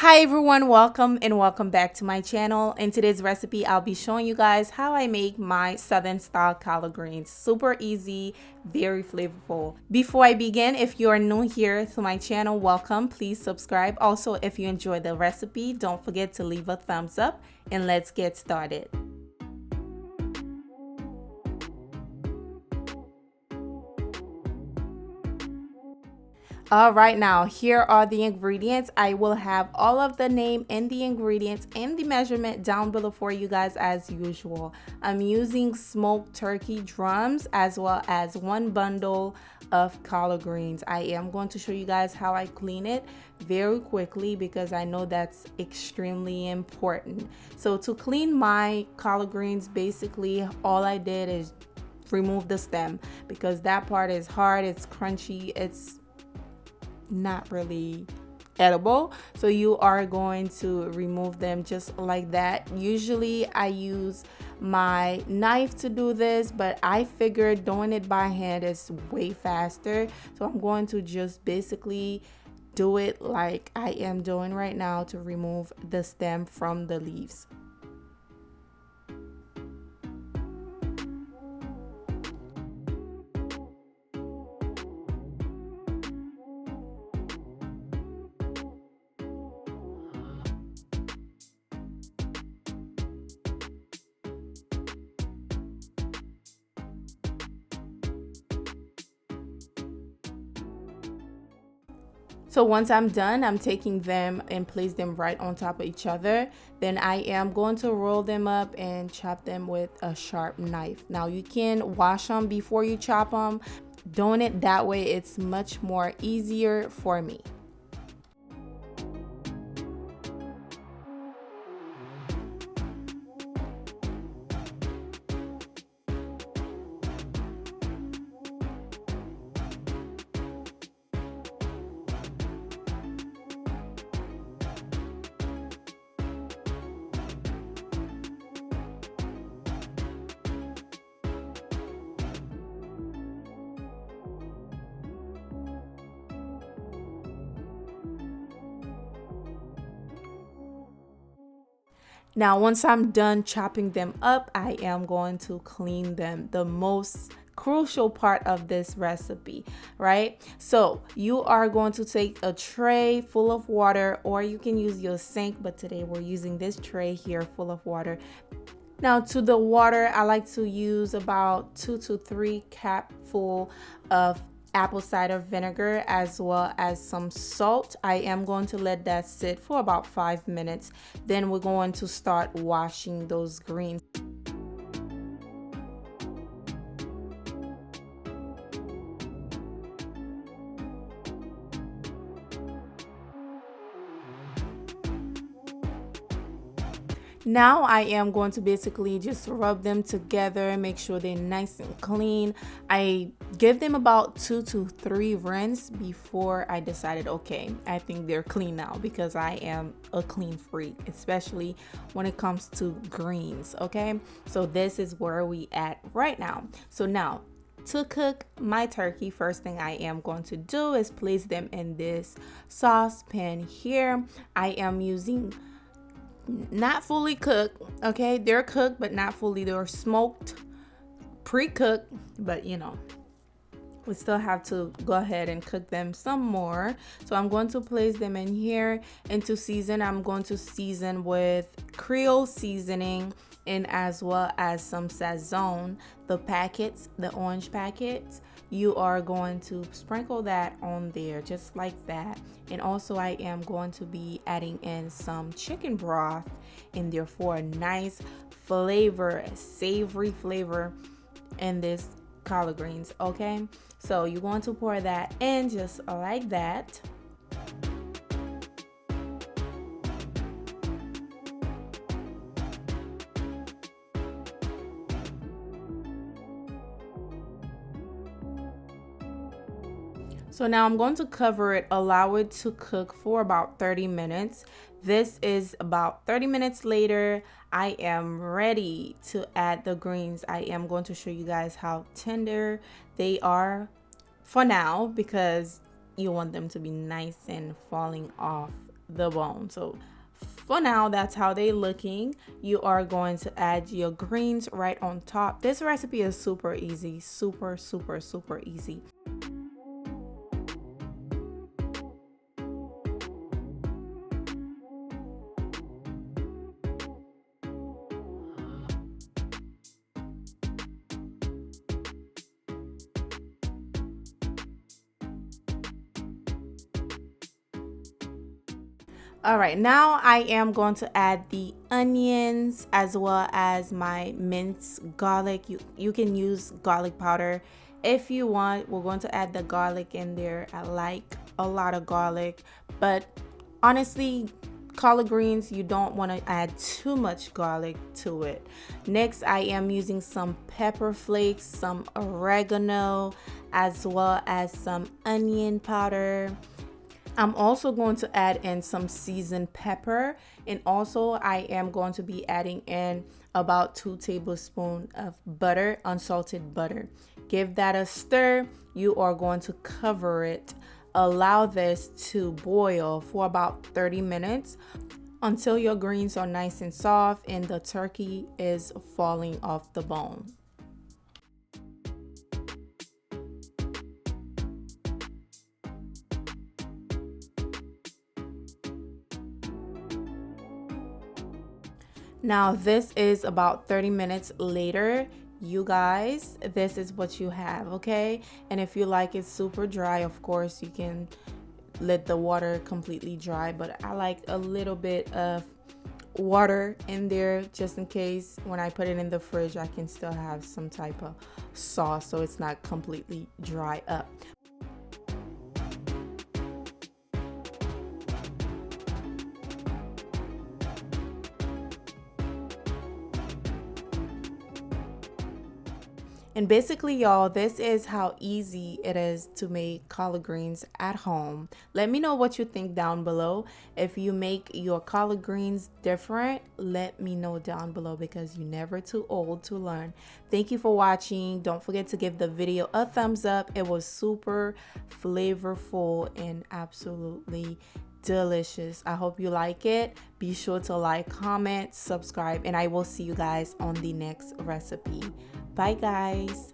Hi everyone, welcome and welcome back to my channel. In today's recipe, I'll be showing you guys how I make my southern style collard greens. Super easy, very flavorful. Before I begin, if you are new here to my channel, welcome. Please subscribe. Also, if you enjoyed the recipe, don't forget to leave a thumbs up and let's get started. All right, now here are the ingredients. I will have all of the name and the ingredients and the measurement down below for you guys as usual. I'm using smoked turkey drums as well as one bundle of collard greens. I am going to show you guys how I clean it very quickly because I know that's extremely important. So to clean my collard greens, basically all I did is remove the stem because that part is hard, it's crunchy, it's not really edible, so you are going to remove them just like that. Usually I use my knife to do this, but I figured doing it by hand is way faster, so I'm going to just basically do it like I am doing right now to remove the stem from the leaves. So once I'm done, I'm taking them and place them right on top of each other. Then I am going to roll them up and chop them with a sharp knife. Now you can wash them before you chop them. Doing it that way, it's much more easier for me. Now, once I'm done chopping them up, I am going to clean them. The most crucial part of this recipe, right? So you are going to take a tray full of water, or you can use your sink, but today we're using this tray here full of water. Now to the water, I like to use about 2 to 3 capful of apple cider vinegar as well as some salt. I am going to let that sit for about 5 minutes. Then we're going to start washing those greens. Now I am going to basically just rub them together, make sure they're nice and clean. I give them about 2 to 3 rinse before I decided, okay, I think they're clean now, because I am a clean freak, especially when it comes to greens, okay? So this is where we at right now. So now, to cook my turkey, first thing I am going to do is place them in this saucepan here. I am using not fully cooked, okay? They're cooked but not fully. They're smoked, pre-cooked, but you know, we still have to go ahead and cook them some more. So I'm going to place them in here. And to season, I'm going to season with Creole seasoning and as well as some sazon. The packets, the orange packets, you are going to sprinkle that on there just like that. And also I am going to be adding in some chicken broth in there for a nice flavor, a savory flavor in this collard greens, okay? So you're going to pour that in just like that. So now I'm going to cover it, allow it to cook for about 30 minutes. This is about 30 minutes later. I am ready to add the greens. I am going to show you guys how tender they are for now, because you want them to be nice and falling off the bone. So for now, that's how they looking. You are going to add your greens right on top. This recipe is super easy, super easy. All right, now I am going to add the onions as well as my minced garlic. You can use garlic powder if you want. We're going to add the garlic in there. I like a lot of garlic, but honestly, collard greens, you don't want to add too much garlic to it. Next, I am using some pepper flakes, some oregano, as well as some onion powder. I'm also going to add in some seasoned pepper, and also I am going to be adding in about 2 tablespoons of butter, unsalted butter. Give that a stir. You are going to cover it. Allow this to boil for about 30 minutes until your greens are nice and soft and the turkey is falling off the bone. Now this is about 30 minutes later. You guys, this is what you have, okay? And if you like it super dry, of course you can let the water completely dry, but I like a little bit of water in there just in case when I put it in the fridge I can still have some type of sauce so it's not completely dry up. And basically, y'all, this is how easy it is to make collard greens at home. Let me know what you think down below. If you make your collard greens different, let me know down below because you're never too old to learn. Thank you for watching. Don't forget to give the video a thumbs up. It was super flavorful and absolutely delicious. I hope you like it. Be sure to like, comment, subscribe, and I will see you guys on the next recipe. Bye guys.